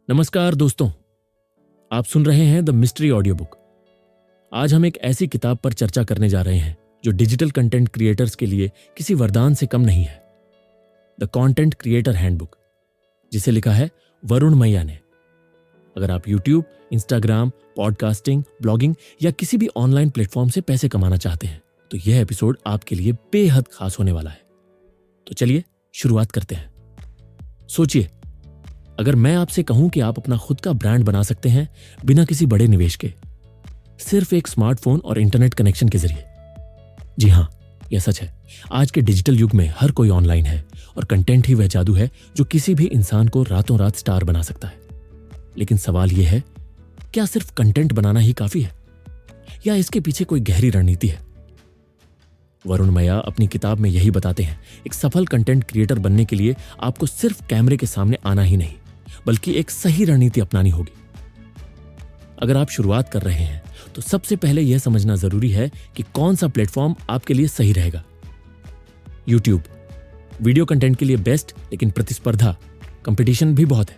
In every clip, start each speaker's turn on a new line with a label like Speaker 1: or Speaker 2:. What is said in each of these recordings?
Speaker 1: नमस्कार दोस्तों, आप सुन रहे हैं द मिस्ट्री ऑडियो बुक। आज हम एक ऐसी किताब पर चर्चा करने जा रहे हैं जो डिजिटल कंटेंट क्रिएटर्स के लिए किसी वरदान से कम नहीं है। द कंटेंट क्रिएटर हैंडबुक, जिसे लिखा है वरुण मैया ने। अगर आप यूट्यूब, इंस्टाग्राम, पॉडकास्टिंग, ब्लॉगिंग या किसी भी ऑनलाइन प्लेटफॉर्म से पैसे कमाना चाहते हैं तो यह एपिसोड आपके लिए बेहद खास होने वाला है। तो चलिए शुरुआत करते हैं। सोचिए, अगर मैं आपसे कहूं कि आप अपना खुद का ब्रांड बना सकते हैं बिना किसी बड़े निवेश के, सिर्फ एक स्मार्टफोन और इंटरनेट कनेक्शन के जरिए। जी हां, यह सच है। आज के डिजिटल युग में हर कोई ऑनलाइन है और कंटेंट ही वह जादू है जो किसी भी इंसान को रातों रात स्टार बना सकता है। लेकिन सवाल यह है, क्या सिर्फ कंटेंट बनाना ही काफी है या इसके पीछे कोई गहरी रणनीति है? वरुण मैया अपनी किताब में यही बताते हैं। एक सफल कंटेंट क्रिएटर बनने के लिए आपको सिर्फ कैमरे के सामने आना ही नहीं, बल्कि एक सही रणनीति अपनानी होगी। अगर आप शुरुआत कर रहे हैं तो सबसे पहले यह समझना जरूरी है कि कौन सा प्लेटफॉर्म आपके लिए सही रहेगा। यूट्यूब वीडियो कंटेंट के लिए बेस्ट, लेकिन प्रतिस्पर्धा, कंपटीशन भी बहुत है।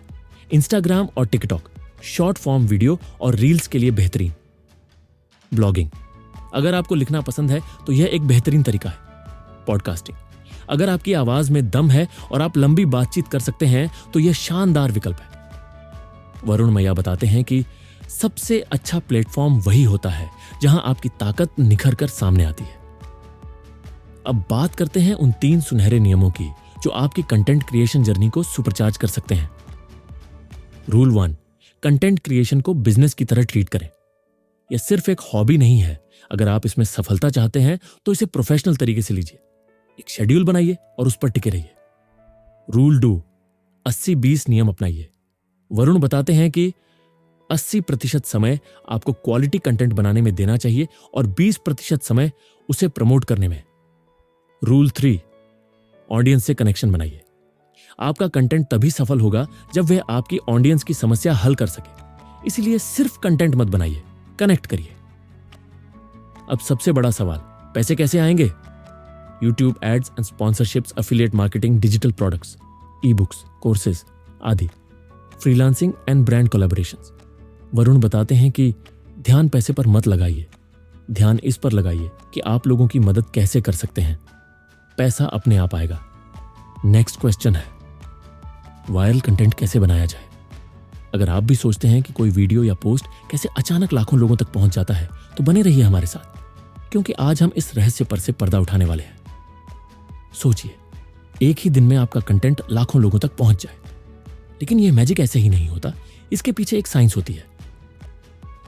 Speaker 1: इंस्टाग्राम और टिकटॉक शॉर्ट फॉर्म वीडियो और रील्स के लिए बेहतरीन। ब्लॉगिंग, अगर आपको लिखना पसंद है तो यह एक बेहतरीन तरीका है। पॉडकास्टिंग, अगर आपकी आवाज में दम है और आप लंबी बातचीत कर सकते हैं तो यह शानदार विकल्प है। वरुण मैया बताते हैं कि सबसे अच्छा प्लेटफॉर्म वही होता है जहां आपकी ताकत निखर कर सामने आती है। अब बात करते हैं उन 3 सुनहरे नियमों की जो आपकी कंटेंट क्रिएशन जर्नी को सुपरचार्ज कर सकते हैं। रूल 1, कंटेंट क्रिएशन को बिजनेस की तरह ट्रीट करें। यह सिर्फ एक हॉबी नहीं है। अगर आप इसमें सफलता चाहते हैं तो इसे प्रोफेशनल तरीके से लीजिए। एक शेड्यूल बनाइए और उस पर टिके रहिए। रूल 2, 80-20 नियम अपनाइए। वरुण बताते हैं कि 80% समय आपको क्वालिटी कंटेंट बनाने में देना चाहिए और 20% समय उसे प्रमोट करने में। रूल 3, ऑडियंस से कनेक्शन बनाइए। आपका कंटेंट तभी सफल होगा जब वह आपकी ऑडियंस की समस्या हल कर सके। इसलिए सिर्फ कंटेंट मत बनाइए, कनेक्ट करिए। अब सबसे बड़ा सवाल, पैसे कैसे आएंगे? YouTube ads and sponsorships, affiliate marketing, digital products, e books, courses आदि, freelancing and brand collaborations. Varun बताते हैं कि ध्यान पैसे पर मत लगाइए, ध्यान इस पर लगाइए कि आप लोगों की मदद कैसे कर सकते हैं। पैसा अपने आप आएगा। नेक्स्ट क्वेश्चन है, वायरल कंटेंट कैसे बनाया जाए? अगर आप भी सोचते हैं कि कोई वीडियो या पोस्ट कैसे अचानक लाखों लोगों तक पहुंच जाता है तो बने रहिए हमारे साथ, क्योंकि आज हम इस रहस्य पर से पर्दा उठाने वाले हैं। सोचिए, एक ही दिन में आपका कंटेंट लाखों लोगों तक पहुंच जाए। लेकिन यह मैजिक ऐसे ही नहीं होता, इसके पीछे एक साइंस होती है।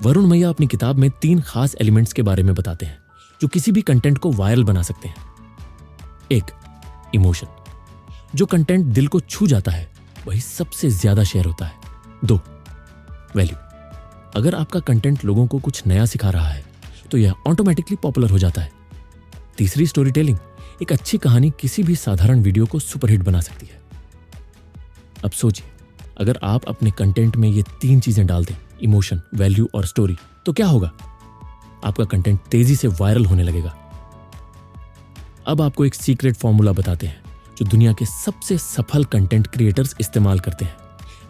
Speaker 1: वरुण मैया अपनी किताब में 3 खास एलिमेंट्स के बारे में बताते हैं जो किसी भी कंटेंट को वायरल बना सकते हैं। 1, इमोशन, जो कंटेंट दिल को छू जाता है वही सबसे ज्यादा शेयर होता है। 2, वैल्यू, अगर आपका कंटेंट लोगों को कुछ नया सिखा रहा है तो यह ऑटोमेटिकली पॉपुलर हो जाता है। 3, स्टोरी टेलिंग, एक अच्छी कहानी किसी भी साधारण वीडियो को सुपरहिट बना सकती है। अब सोचिए, अगर आप अपने कंटेंट में ये 3 चीजें डाल दें, इमोशन, वैल्यू और स्टोरी, तो क्या होगा? आपका कंटेंट तेजी से वायरल होने लगेगा। अब आपको एक सीक्रेट फॉर्मूला बताते हैं जो दुनिया के सबसे सफल कंटेंट क्रिएटर्स इस्तेमाल करते हैं।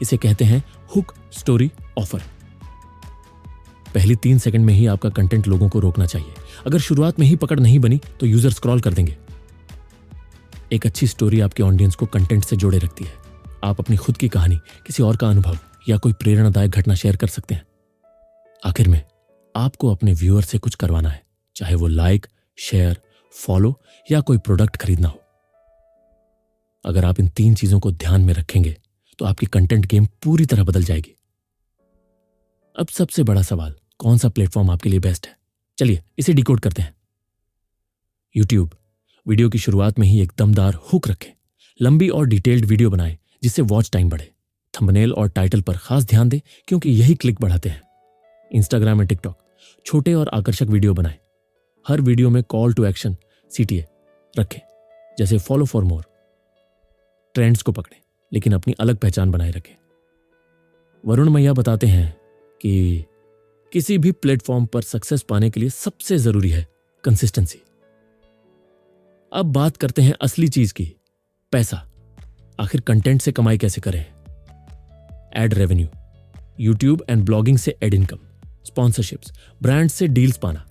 Speaker 1: इसे कहते हैं हुक, स्टोरी, ऑफर। पहली 3 सेकंड में ही आपका कंटेंट लोगों को रोकना चाहिए। अगर शुरुआत में ही पकड़ नहीं बनी तो यूजर स्क्रॉल कर देंगे। एक अच्छी स्टोरी आपके ऑडियंस को कंटेंट से जोड़े रखती है। आप अपनी खुद की कहानी, किसी और का अनुभव या कोई प्रेरणादायक घटना शेयर कर सकते हैं। आखिर में आपको अपने व्यूअर से कुछ करवाना है, चाहे वो लाइक, शेयर, फॉलो या कोई प्रोडक्ट खरीदना हो। अगर आप इन 3 चीजों को ध्यान में रखेंगे तो आपकी कंटेंट गेम पूरी तरह बदल जाएगी। अब सबसे बड़ा सवाल, कौन सा प्लेटफॉर्म आपके लिए बेस्ट है? चलिए इसे डिकोड करते हैं। यूट्यूब, वीडियो की शुरुआत में ही एक दमदार हुक रखें। लंबी और डिटेल्ड वीडियो बनाएं जिससे वॉच टाइम बढ़े। थंबनेल और टाइटल पर खास ध्यान दें क्योंकि यही क्लिक बढ़ाते हैं। इंस्टाग्राम और टिकटॉक, छोटे और आकर्षक वीडियो बनाएं। हर वीडियो में कॉल टू एक्शन, CTA रखें, जैसे फॉलो फॉर मोर। ट्रेंड्स को पकड़ें लेकिन अपनी अलग पहचान बनाए रखें। वरुण मैया बताते हैं कि किसी भी प्लेटफॉर्म पर सक्सेस पाने के लिए सबसे जरूरी है कंसिस्टेंसी। अब बात करते हैं असली चीज की, पैसा। आखिर कंटेंट से कमाई कैसे करें? Ad revenue, YouTube and blogging से एड इनकम, स्पॉन्सरशिप्स, ब्रांड से डील्स पाना,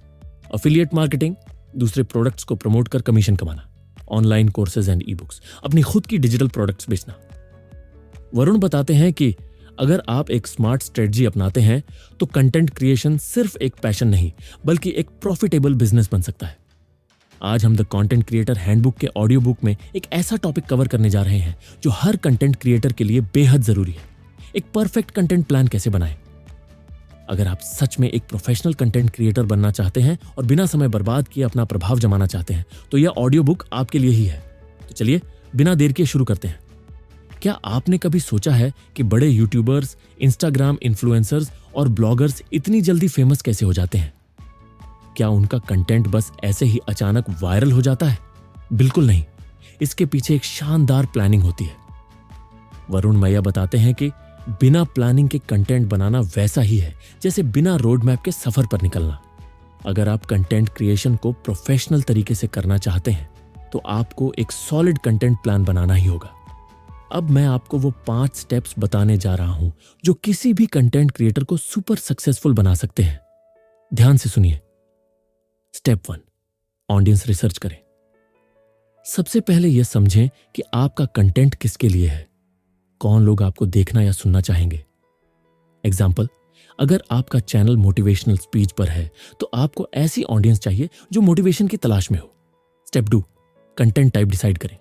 Speaker 1: अफिलिएट मार्केटिंग, दूसरे प्रोडक्ट्स को प्रमोट कर कमीशन कमाना, online courses and e books, अपनी खुद की डिजिटल प्रोडक्ट्स बेचना। वरुण बताते हैं कि अगर आप एक स्मार्ट स्ट्रेटजी अपनाते हैं तो कंटेंट क्रिएशन सिर्फ एक पैशन नहीं बल्कि एक प्रॉफिटेबल बिजनेस बन सकता है। आज हम द कंटेंट क्रिएटर हैंडबुक के ऑडियो बुक में एक ऐसा टॉपिक कवर करने जा रहे हैं जो हर कंटेंट क्रिएटर के लिए बेहद जरूरी है। एक परफेक्ट कंटेंट प्लान कैसे बनाएं। अगर आप सच में एक प्रोफेशनल कंटेंट क्रिएटर बनना चाहते हैं और बिना समय बर्बाद किए अपना प्रभाव जमाना चाहते हैं तो यह ऑडियो बुक आपके लिए ही है। तो चलिए बिना देर किए शुरू करते हैं। क्या आपने कभी सोचा है कि बड़े यूट्यूबर्स, इंस्टाग्राम इन्फ्लुएंसर्स और ब्लॉगर्स इतनी जल्दी फेमस कैसे हो जाते हैं? क्या उनका कंटेंट बस ऐसे ही अचानक वायरल हो जाता है? बिल्कुल नहीं, इसके पीछे एक शानदार प्लानिंग होती है। वरुण मैया बताते हैं कि बिना प्लानिंग के कंटेंट बनाना वैसा ही है जैसे बिना रोड मैप के सफर पर निकलना। अगर आप कंटेंट क्रिएशन को प्रोफेशनल तरीके से करना चाहते हैं तो आपको एक सॉलिड कंटेंट प्लान बनाना ही होगा। अब मैं आपको वो 5 स्टेप्स बताने जा रहा हूं जो किसी भी कंटेंट क्रिएटर को सुपर सक्सेसफुल बना सकते हैं। ध्यान से सुनिए। स्टेप 1, ऑडियंस रिसर्च करें। सबसे पहले यह समझें कि आपका कंटेंट किसके लिए है, कौन लोग आपको देखना या सुनना चाहेंगे। एग्जाम्पल, अगर आपका चैनल मोटिवेशनल स्पीच पर है तो आपको ऐसी ऑडियंस चाहिए जो मोटिवेशन की तलाश में हो। स्टेप 2, कंटेंट टाइप डिसाइड करें।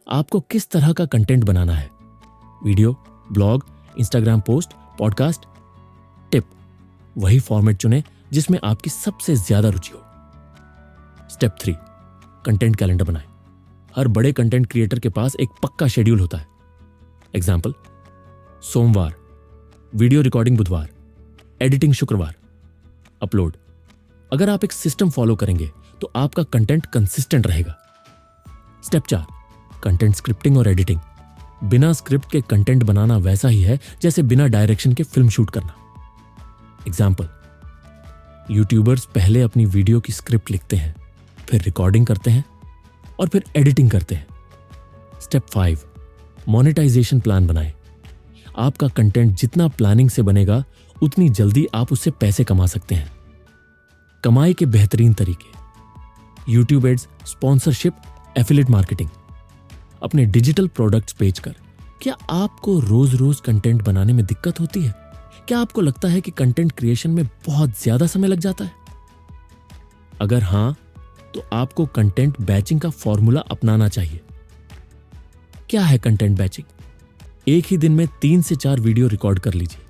Speaker 1: आपको किस तरह का कंटेंट बनाना है, video, blog, Instagram post, podcast. Tip, वही फॉर्मेट चुनें जिसमें आपकी सबसे ज्यादा रुचि हो। स्टेप 3, कंटेंट कैलेंडर बनाएं। हर बड़े कंटेंट क्रिएटर के पास एक पक्का शेड्यूल होता है। एग्जाम्पल, सोमवार वीडियो रिकॉर्डिंग, बुधवार एडिटिंग, शुक्रवार अपलोड। अगर आप एक सिस्टम फॉलो करेंगे तो आपका कंटेंट कंसिस्टेंट रहेगा। स्टेप 4, कंटेंट स्क्रिप्टिंग और एडिटिंग। बिना स्क्रिप्ट के कंटेंट बनाना वैसा ही है जैसे बिना डायरेक्शन के फिल्म शूट करना। एग्जाम्पल, यूट्यूबर्स पहले अपनी वीडियो की स्क्रिप्ट लिखते हैं, फिर रिकॉर्डिंग करते हैं और फिर एडिटिंग करते हैं। स्टेप 5, मोनेटाइजेशन प्लान बनाएं। आपका कंटेंट जितना प्लानिंग से बनेगा उतनी जल्दी आप उससे पैसे कमा सकते हैं। कमाई के बेहतरीन तरीके, YouTube ads, sponsorship, affiliate marketing. अपने डिजिटल प्रोडक्ट्स बेचकर। क्या आपको रोज रोज कंटेंट बनाने में दिक्कत होती है? क्या आपको लगता है कि कंटेंट क्रिएशन में बहुत ज्यादा समय लग जाता है? अगर हां, तो आपको कंटेंट बैचिंग का फॉर्मूला अपनाना चाहिए। क्या है कंटेंट बैचिंग? एक ही दिन में 3 से 4 वीडियो रिकॉर्ड कर लीजिए।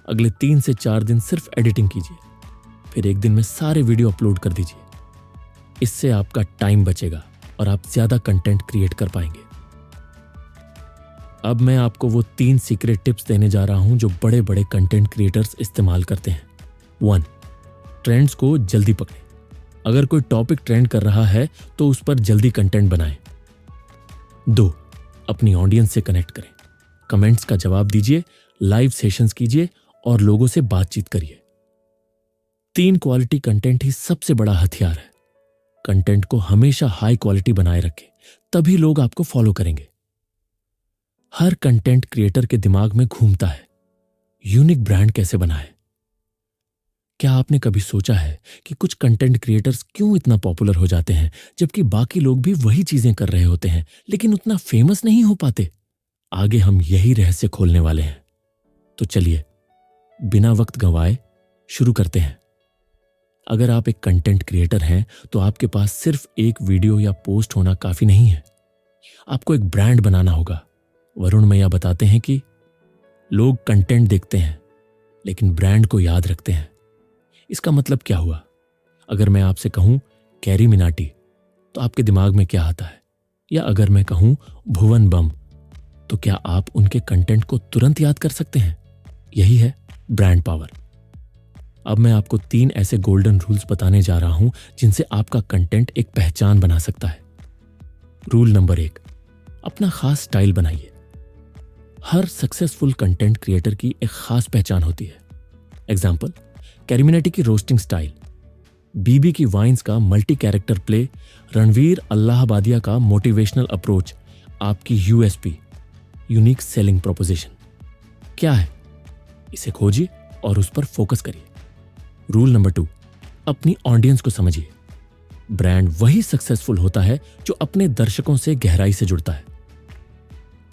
Speaker 1: अगले 3 से 4 दिन सिर्फ एडिटिंग कीजिए, फिर एक दिन में सारे वीडियो अपलोड कर दीजिए। इससे आपका टाइम बचेगा और आप ज्यादा कंटेंट क्रिएट कर पाएंगे। अब मैं आपको वो 3 सीक्रेट टिप्स देने जा रहा हूं जो बड़े बड़े कंटेंट क्रिएटर्स इस्तेमाल करते हैं। 1, ट्रेंड्स को जल्दी पकड़ें। अगर कोई टॉपिक ट्रेंड कर रहा है तो उस पर जल्दी कंटेंट बनाएं। 2, अपनी ऑडियंस से कनेक्ट करें। कमेंट्स का जवाब दीजिए, लाइव सेशंस कीजिए और लोगों से बातचीत करिए। 3, क्वालिटी कंटेंट ही सबसे बड़ा हथियार है। कंटेंट को हमेशा हाई क्वालिटी बनाए रखें, तभी लोग आपको फॉलो करेंगे। हर कंटेंट क्रिएटर के दिमाग में घूमता है, यूनिक ब्रांड कैसे बनाएं। क्या आपने कभी सोचा है कि कुछ कंटेंट क्रिएटर्स क्यों इतना पॉपुलर हो जाते हैं जबकि बाकी लोग भी वही चीजें कर रहे होते हैं लेकिन उतना फेमस नहीं हो पाते? आगे हम यही रहस्य खोलने वाले हैं। तो चलिए बिना वक्त गंवाए शुरू करते हैं। अगर आप एक कंटेंट क्रिएटर हैं तो आपके पास सिर्फ एक वीडियो या पोस्ट होना काफी नहीं है, आपको एक ब्रांड बनाना होगा। वरुण मैया बताते हैं कि लोग कंटेंट देखते हैं लेकिन ब्रांड को याद रखते हैं। इसका मतलब क्या हुआ? अगर मैं आपसे कहूं कैरी मिनाटी तो आपके दिमाग में क्या आता है? या अगर मैं कहूं भुवन बम तो क्या आप उनके कंटेंट को तुरंत याद कर सकते हैं? यही है ब्रांड पावर। अब मैं आपको 3 ऐसे गोल्डन रूल्स बताने जा रहा हूं जिनसे आपका कंटेंट एक पहचान बना सकता है। रूल नंबर 1, अपना खास स्टाइल बनाइए। हर सक्सेसफुल कंटेंट क्रिएटर की एक खास पहचान होती है। एग्जाम्पल, कैरीमिनाटी की रोस्टिंग स्टाइल, बीबी की वाइन्स का multi character play, Ranveer Allahbadia का मोटिवेशनल अप्रोच आपकी यूएसपी, यूनिक सेलिंग प्रोपोजिशन। क्या है, इसे खोजिए और उस पर फोकस करिए। रूल नंबर 2, अपनी ऑडियंस को समझिए। ब्रांड वही सक्सेसफुल होता है जो अपने दर्शकों से गहराई से जुड़ता है।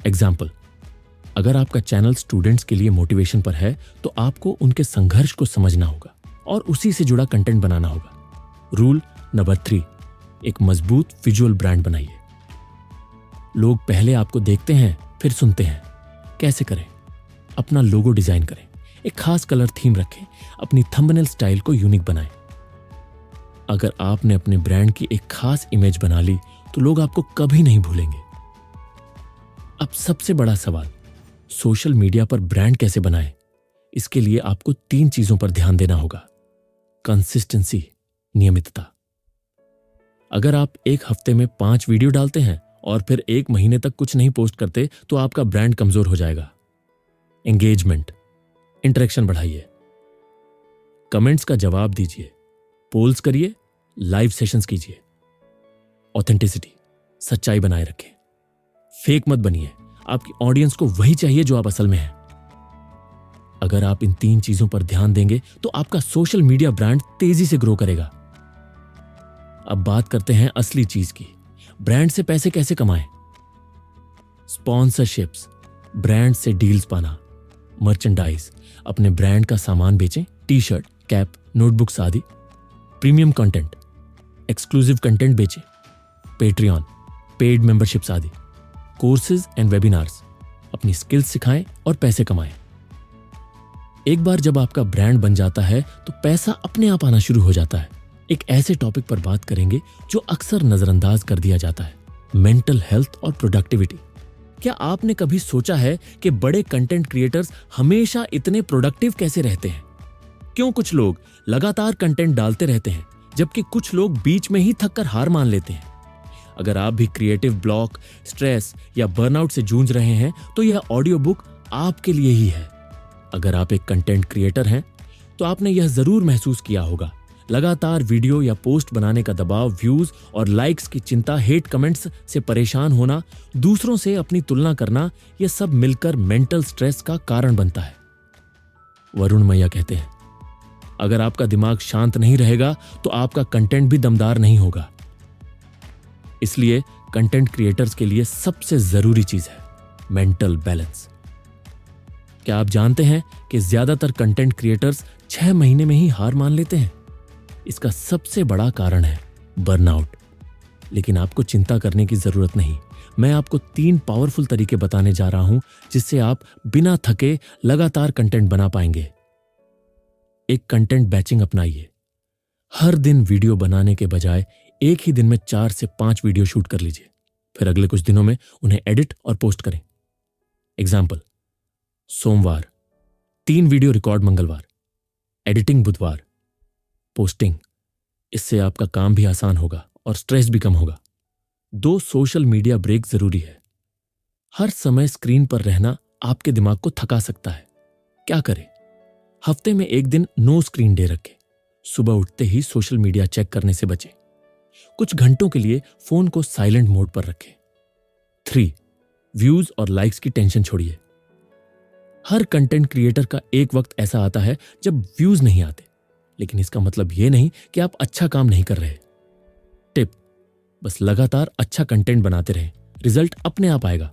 Speaker 1: एग्जाम्पल, अगर आपका चैनल स्टूडेंट्स के लिए मोटिवेशन पर है तो आपको उनके संघर्ष को समझना होगा और उसी से जुड़ा कंटेंट बनाना होगा। रूल नंबर 3, एक मजबूत विजुअल ब्रांड बनाइए। लोग पहले आपको देखते हैं फिर सुनते हैं। कैसे करें? अपना लोगो डिजाइन करें, एक खास कलर थीम रखें, अपनी थंबनेल स्टाइल को यूनिक बनाएं। अगर आपने अपने ब्रांड की एक खास इमेज बना ली तो लोग आपको कभी नहीं भूलेंगे। अब सबसे बड़ा सवाल, सोशल मीडिया पर ब्रांड कैसे बनाएं? इसके लिए आपको 3 चीजों पर ध्यान देना होगा। कंसिस्टेंसी, नियमितता। अगर आप एक हफ्ते में 5 वीडियो डालते हैं और फिर 1 महीने तक कुछ नहीं पोस्ट करते तो आपका ब्रांड कमजोर हो जाएगा। एंगेजमेंट, इंटरेक्शन बढ़ाइए, कमेंट्स का जवाब दीजिए, पोल्स करिए, लाइव सेशंस कीजिए। ऑथेंटिसिटी, सच्चाई बनाए रखें, फेक मत बनिए। आपकी ऑडियंस को वही चाहिए जो आप असल में हैं। अगर आप इन 3 चीजों पर ध्यान देंगे तो आपका सोशल मीडिया ब्रांड तेजी से ग्रो करेगा। अब बात करते हैं असली चीज की, ब्रांड से पैसे कैसे कमाएं। स्पॉन्सरशिप्स, ब्रांड से डील्स पाना। मर्चेंडाइज, अपने ब्रांड का सामान बेचें, टी शर्ट, कैप, नोटबुक्स आदि। प्रीमियम कंटेंट, एक्सक्लूसिव कंटेंट बेचें। पेट्रियन, पेड मेंबरशिप्स आदि। कोर्सेज एंड वेबिनार्स, अपनी स्किल्स सिखाएं और पैसे कमाएं। एक बार जब आपका ब्रांड बन जाता है तो पैसा अपने आप आना शुरू हो जाता है। एक ऐसे टॉपिक पर बात करेंगे जो अक्सर नजरअंदाज कर दिया जाता है, मेंटल हेल्थ और प्रोडक्टिविटी। क्या आपने कभी सोचा है कि बड़े कंटेंट क्रिएटर्स हमेशा इतने प्रोडक्टिव कैसे रहते हैं? क्यों कुछ लोग लगातार कंटेंट डालते रहते हैं जबकि कुछ लोग बीच में ही थककर हार मान लेते हैं? अगर आप भी क्रिएटिव ब्लॉक, स्ट्रेस या बर्नआउट से जूझ रहे हैं तो यह ऑडियो बुक आपके लिए ही है। अगर आप एक कंटेंट क्रिएटर हैं तो आपने यह जरूर महसूस किया होगा, लगातार वीडियो या पोस्ट बनाने का दबाव, व्यूज और लाइक्स की चिंता, हेट कमेंट्स से परेशान होना, दूसरों से अपनी तुलना करना, यह सब मिलकर मेंटल स्ट्रेस का कारण बनता है। वरुण मैया कहते हैं, अगर आपका दिमाग शांत नहीं रहेगा तो आपका कंटेंट भी दमदार नहीं होगा। इसलिए कंटेंट क्रिएटर्स के लिए सबसे जरूरी चीज है मेंटल बैलेंस। क्या आप जानते हैं कि ज्यादातर कंटेंट क्रिएटर्स 6 महीने में ही हार मान लेते हैं? इसका सबसे बड़ा कारण है बर्नआउट। लेकिन आपको चिंता करने की जरूरत नहीं। मैं आपको 3 पावरफुल तरीके बताने जा रहा हूं जिससे आप बिना थके लगातार कंटेंट बना पाएंगे। एक कंटेंट बैचिंग अपनाइए। हर दिन वीडियो बनाने के बजाय एक ही दिन में 4 से 5 वीडियो शूट कर लीजिए, फिर अगले कुछ दिनों में उन्हें एडिट और पोस्ट करें। एग्जाम्पल, सोमवार 3 वीडियो रिकॉर्ड, मंगलवार एडिटिंग, बुधवार पोस्टिंग। इससे आपका काम भी आसान होगा और स्ट्रेस भी कम होगा। 2 सोशल मीडिया ब्रेक जरूरी है। हर समय स्क्रीन पर रहना आपके दिमाग को थका सकता है। क्या करें? हफ्ते में 1 दिन नो स्क्रीन डे रखें। सुबह उठते ही सोशल मीडिया चेक करने से बचें। कुछ घंटों के लिए फोन को साइलेंट मोड पर रखें। 3, व्यूज और लाइक्स की टेंशन छोड़िए। हर कंटेंट क्रिएटर का एक वक्त ऐसा आता है जब व्यूज नहीं आते, लेकिन इसका मतलब यह नहीं कि आप अच्छा काम नहीं कर रहे। टिप, बस लगातार अच्छा कंटेंट बनाते रहें, रिजल्ट अपने आप आएगा।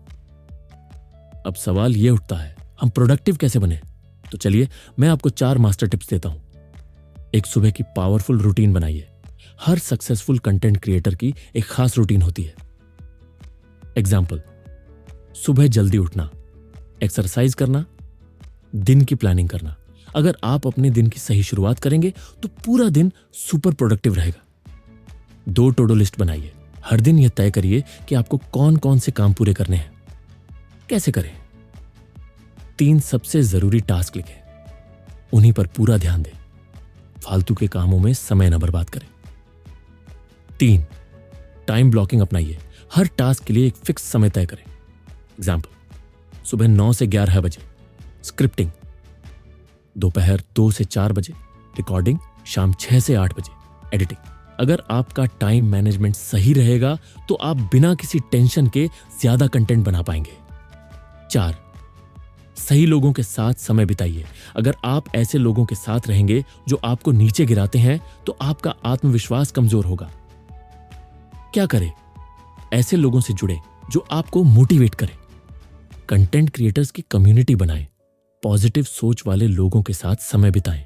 Speaker 1: अब सवाल यह उठता है, हम प्रोडक्टिव कैसे बने? तो चलिए मैं आपको 4 मास्टर टिप्स देता हूं। एक, सुबह की पावरफुल रूटीन बनाइए। हर सक्सेसफुल कंटेंट क्रिएटर की एक खास रूटीन होती है। एग्जाम्पल, सुबह जल्दी उठना, एक्सरसाइज करना, दिन की प्लानिंग करना। अगर आप अपने दिन की सही शुरुआत करेंगे तो पूरा दिन सुपर प्रोडक्टिव रहेगा। 2 टू डू लिस्ट बनाइए। हर दिन यह तय करिए कि आपको कौन कौन से काम पूरे करने हैं। कैसे करें? 3 सबसे जरूरी टास्क लिखें, उन्हीं पर पूरा ध्यान दें। फालतू के कामों में समय न बर्बाद करें। 3, टाइम ब्लॉकिंग अपनाइए। हर टास्क के लिए एक फिक्स समय तय करें। एग्जाम्पल, सुबह 9 से 11 बजे स्क्रिप्टिंग, दोपहर 2 से 4 बजे रिकॉर्डिंग, शाम 6 से 8 बजे एडिटिंग। अगर आपका टाइम मैनेजमेंट सही रहेगा तो आप बिना किसी टेंशन के ज्यादा कंटेंट बना पाएंगे। 4, सही लोगों के साथ समय बिताइए। अगर आप ऐसे लोगों के साथ रहेंगे जो आपको नीचे गिराते हैं, तो आपका आत्मविश्वास कमजोर होगा। क्या करें? ऐसे लोगों से जुड़े जो आपको मोटिवेट करें। कंटेंट क्रिएटर्स की कम्युनिटी बनाएं। पॉजिटिव सोच वाले लोगों के साथ समय बिताएं।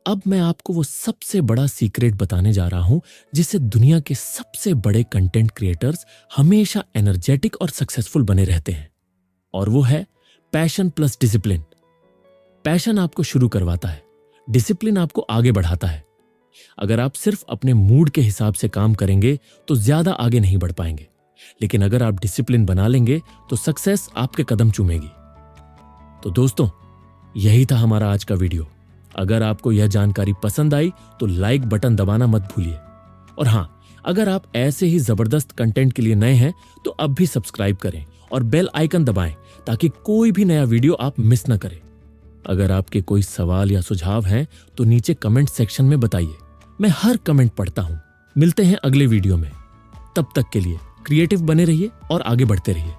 Speaker 1: अब मैं आपको वो सबसे बड़ा सीक्रेट बताने जा रहा हूं जिससे दुनिया के सबसे बड़े कंटेंट क्रिएटर्स हमेशा एनर्जेटिक और सक्सेसफुल बने रहते हैं, और वो है पैशन प्लस डिसिप्लिन। पैशन आपको शुरू करवाता है, डिसिप्लिन आपको आगे बढ़ाता है। अगर आप सिर्फ अपने मूड के हिसाब से काम करेंगे तो ज्यादा आगे नहीं बढ़ पाएंगे, लेकिन अगर आप डिसिप्लिन बना लेंगे तो सक्सेस आपके कदम चूमेगी। तो दोस्तों, यही था हमारा आज का वीडियो। अगर आपको यह जानकारी पसंद आई तो लाइक बटन दबाना मत भूलिए। और हां, अगर आप ऐसे ही जबरदस्त कंटेंट के लिए नए हैं तो अब भी सब्सक्राइब करें और बेल आइकन दबाएं ताकि कोई भी नया वीडियो आप मिस न करें। अगर आपके कोई सवाल या सुझाव हैं तो नीचे कमेंट सेक्शन में बताइए। मैं हर कमेंट पढ़ता हूं। मिलते हैं अगले वीडियो में। तब तक के लिए क्रिएटिव बने रहिए और आगे बढ़ते रहिए।